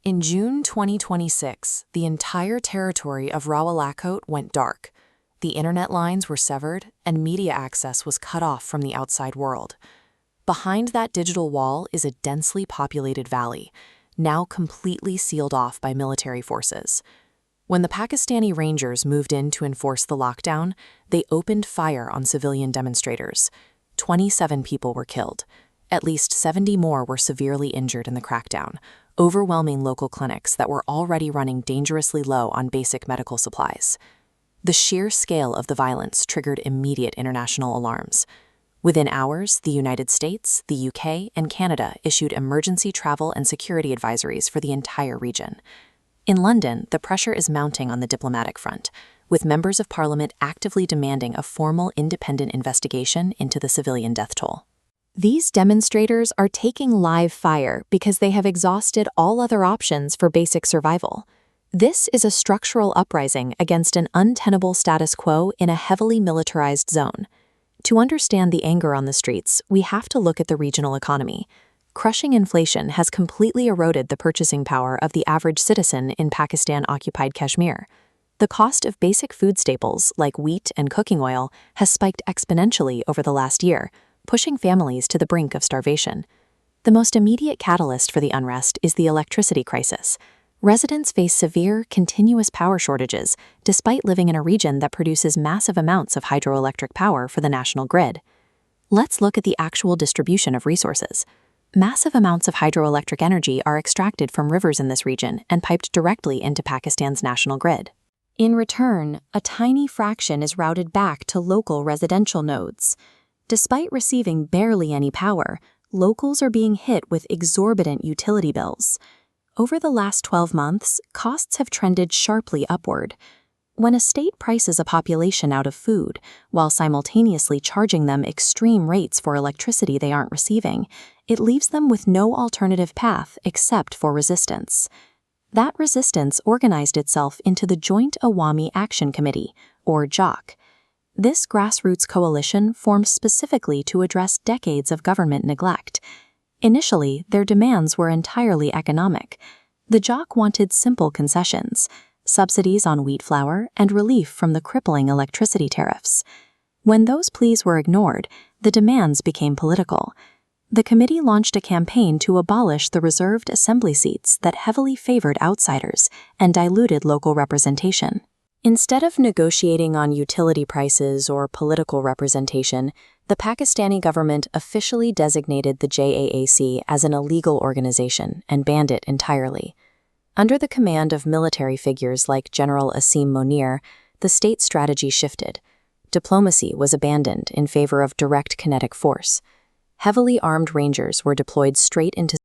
In June 2026, the entire territory of Rawalakot went dark. The internet lines were severed, and media access was cut off from the outside world. Behind that digital wall is a densely populated valley, now completely sealed off by military forces. When the Pakistani Rangers moved in to enforce the lockdown, they opened fire on civilian demonstrators. 27 people were killed. At least 70 more were severely injured in the crackdown, overwhelming local clinics that were already running dangerously low on basic medical supplies. The sheer scale of the violence triggered immediate international alarms. Within hours, the United States, the UK, and Canada issued emergency travel and security advisories for the entire region. In London, the pressure is mounting on the diplomatic front, with members of Parliament actively demanding a formal independent investigation into the civilian death toll. These demonstrators are taking live fire because they have exhausted all other options for basic survival. This is a structural uprising against an untenable status quo in a heavily militarized zone. To understand the anger on the streets, we have to look at the regional economy. Crushing inflation has completely eroded the purchasing power of the average citizen in Pakistan-occupied Kashmir. The cost of basic food staples like wheat and cooking oil has spiked exponentially over the last year, pushing families to the brink of starvation. The most immediate catalyst for the unrest is the electricity crisis. Residents face severe, continuous power shortages despite living in a region that produces massive amounts of hydroelectric power for the national grid. Let's look at the actual distribution of resources. Massive amounts of hydroelectric energy are extracted from rivers in this region and piped directly into Pakistan's national grid. In return, a tiny fraction is routed back to local residential nodes. Despite receiving barely any power, locals are being hit with exorbitant utility bills. Over the last 12 months, costs have trended sharply upward. When a state prices a population out of food, while simultaneously charging them extreme rates for electricity they aren't receiving, it leaves them with no alternative path except for resistance. That resistance organized itself into the Joint Awami Action Committee, or JAAC. This grassroots coalition formed specifically to address decades of government neglect. Initially, their demands were entirely economic. The JAAC wanted simple concessions, subsidies on wheat flour, and relief from the crippling electricity tariffs. When those pleas were ignored, the demands became political. The committee launched a campaign to abolish the reserved assembly seats that heavily favored outsiders and diluted local representation. Instead of negotiating on utility prices or political representation, the Pakistani government officially designated the JAAC as an illegal organization and banned it entirely. Under the command of military figures like General Asim Monir, the state strategy shifted. Diplomacy was abandoned in favor of direct kinetic force. Heavily armed rangers were deployed straight into